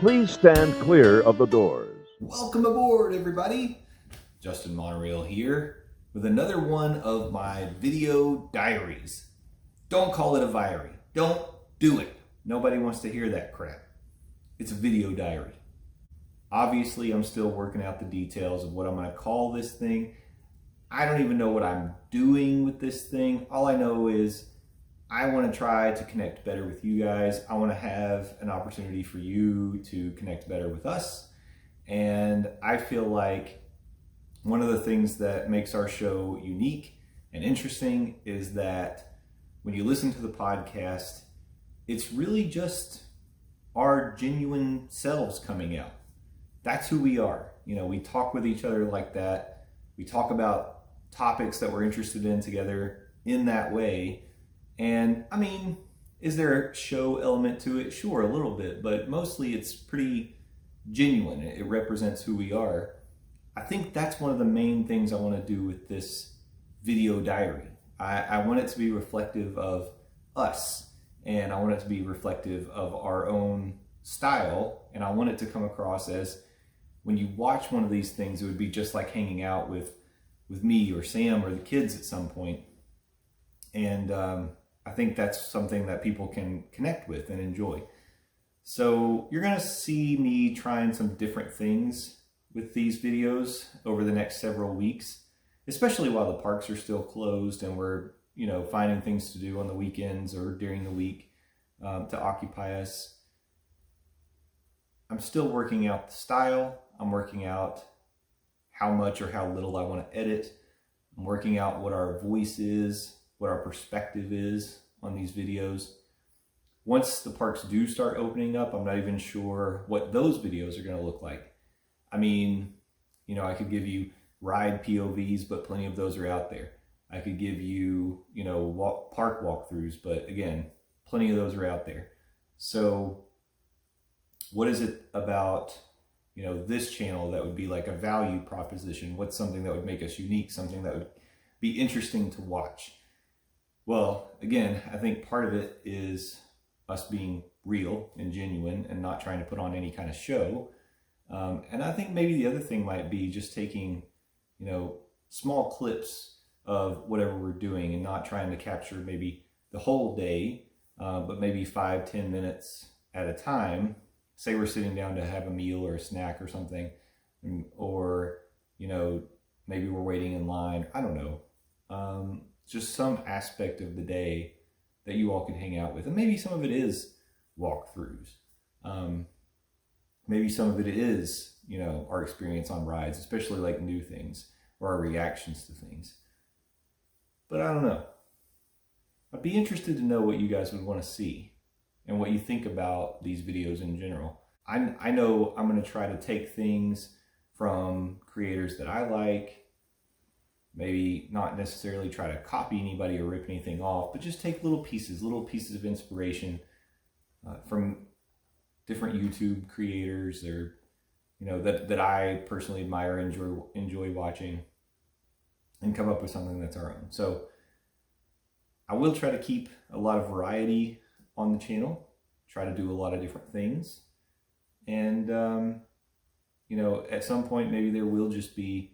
Please stand clear of the doors. Welcome aboard, everybody. Justin Monorail here with another one of my video diaries. Don't call it a diary. Don't do it. Nobody wants to hear that crap. It's a video diary. Obviously, I'm still working out the details of what I'm going to call this thing. I don't even know what I'm doing with this thing. All I know is I want to try to connect better with you guys. I want to have an opportunity for you to connect better with us. And I feel like one of the things that makes our show unique and interesting is that when you listen to the podcast, it's really just our genuine selves coming out. That's who we are. You know, we talk with each other like that. We talk about topics that we're interested in together in that way. And I mean, is there a show element to it? Sure, a little bit, but mostly it's pretty genuine. It represents who we are. I think that's one of the main things I want to do with this video diary. I want it to be reflective of us, and I want it to be reflective of our own style, and I want it to come across as when you watch one of these things, it would be just like hanging out with me or Sam or the kids at some point. And I think that's something that people can connect with and enjoy. So you're going to see me trying some different things with these videos over the next several weeks, especially while the parks are still closed and we're, finding things to do on the weekends or during the week to occupy us. I'm still working out the style. I'm working out how much or how little I want to edit. I'm working out what our voice is, what our perspective is on these videos. Once the parks do start opening up, I'm not even sure what those videos are going to look like. I mean, I could give you ride POVs, but plenty of those are out there. I could give you, park walkthroughs, but again, plenty of those are out there. So what is it about, this channel that would be like a value proposition? What's something that would make us unique, something that would be interesting to watch? Well, again, I think part of it is us being real and genuine and not trying to put on any kind of show. And I think maybe the other thing might be just taking, small clips of whatever we're doing and not trying to capture maybe the whole day, but maybe 5-10 minutes at a time. Say we're sitting down to have a meal or a snack or something, or, maybe we're waiting in line. I don't know. Just some aspect of the day that you all can hang out with. And maybe some of it is walkthroughs. Maybe some of it is, our experience on rides, especially like new things or our reactions to things. But I don't know. I'd be interested to know what you guys would want to see and what you think about these videos in general. I know I'm going to try to take things from creators that I like, maybe not necessarily try to copy anybody or rip anything off, but just take little pieces of inspiration from different YouTube creators or, that I personally admire, enjoy watching, and come up with something that's our own. So I will try to keep a lot of variety on the channel, try to do a lot of different things. And, at some point, maybe there will just be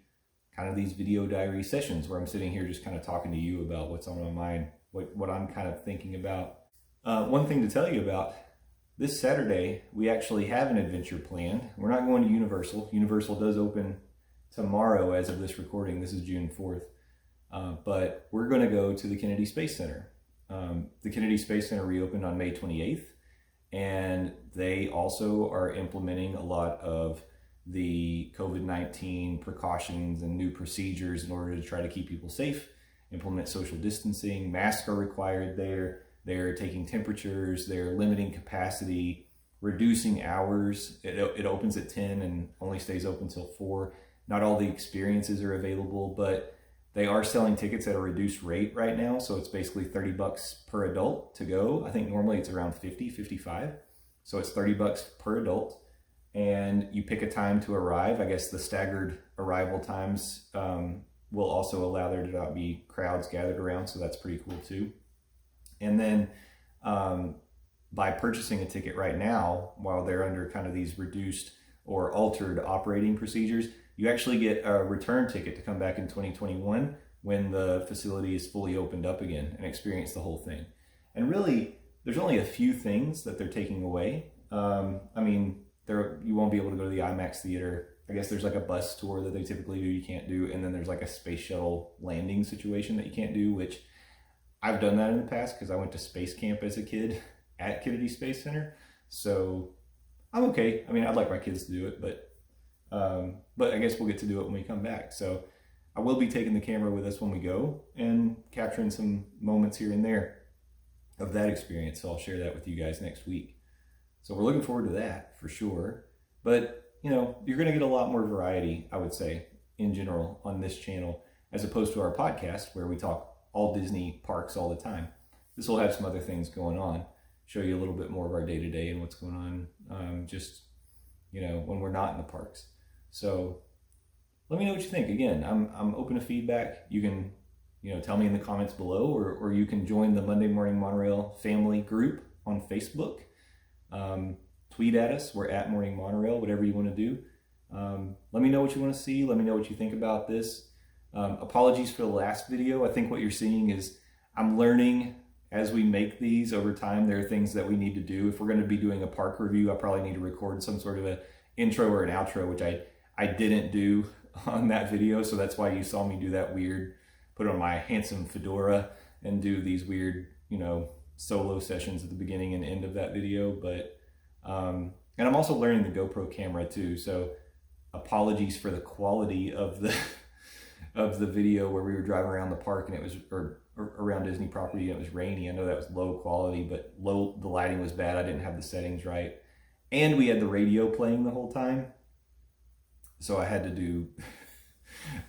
kind of these video diary sessions where I'm sitting here just kind of talking to you about what's on my mind, what I'm kind of thinking about. One thing to tell you about, this Saturday, we actually have an adventure planned. We're not going to Universal. Universal does open tomorrow as of this recording. This is June 4th. But we're going to go to the Kennedy Space Center. The Kennedy Space Center reopened on May 28th, and they also are implementing a lot of the COVID-19 precautions and new procedures in order to try to keep people safe, implement social distancing. Masks are required there. They're taking temperatures, they're limiting capacity, reducing hours. It opens at 10 and only stays open till 4. Not all the experiences are available, but they are selling tickets at a reduced rate right now. So it's basically $30 per adult to go. I think normally it's around 50, 55. So it's $30 per adult. And you pick a time to arrive. I guess the staggered arrival times will also allow there to not be crowds gathered around. So that's pretty cool too. And then by by purchasing a ticket right now, while they're under kind of these reduced or altered operating procedures, you actually get a return ticket to come back in 2021 when the facility is fully opened up again and experience the whole thing. And really, there's only a few things that they're taking away. I mean, you won't be able to go to the IMAX theater. I guess there's like a bus tour that they typically do you can't do, and then there's like a space shuttle landing situation that you can't do, which I've done that in the past because I went to space camp as a kid at Kennedy Space Center. So I'm okay. I mean, I'd like my kids to do it, but I guess we'll get to do it when we come back. So I will be taking the camera with us when we go and capturing some moments here and there of that experience. So I'll share that with you guys next week. So we're looking forward to that for sure. But, you know, you're going to get a lot more variety, I would say, in general on this channel, as opposed to our podcast where we talk all Disney parks all the time. This will have some other things going on, show you a little bit more of our day-to-day and what's going on just, you know, when we're not in the parks. So let me know what you think. Again, I'm open to feedback. You can, you know, tell me in the comments below, or you can join the Monday Morning Monorail family group on Facebook. Tweet at us. We're at Morning Monorail, whatever you want to do. Let me know what you want to see. Let me know what you think about this. Apologies for the last video. I think what you're seeing is I'm learning as we make these over time. There are things that we need to do. If we're going to be doing a park review, I probably need to record some sort of an intro or an outro, which I didn't do on that video. So that's why you saw me do that weird, put on my handsome fedora and do these weird, you know, solo sessions at the beginning and end of that video. But and I'm also learning the GoPro camera too, so apologies for the quality of the video where we were driving around the park and it was or around Disney property and it was rainy. I know that was low quality, but the lighting was bad. I didn't have the settings right, and we had the radio playing the whole time, so I had to do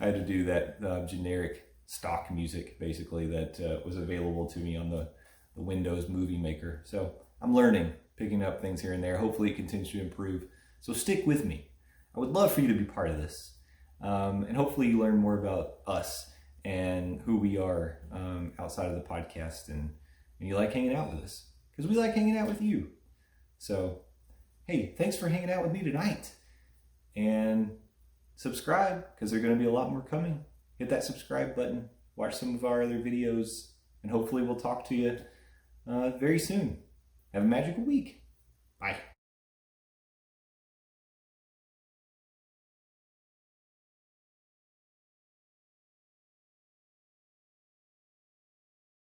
that generic stock music basically that was available to me on the Windows Movie Maker. So I'm learning, picking up things here and there. Hopefully it continues to improve. So stick with me. I would love for you to be part of this. And hopefully you learn more about us and who we are outside of the podcast, and you like hanging out with us, because we like hanging out with you. So, hey, thanks for hanging out with me tonight. And subscribe, because there are going to be a lot more coming. Hit that subscribe button. Watch some of our other videos, and hopefully we'll talk to you very soon. Have a magical week. Bye.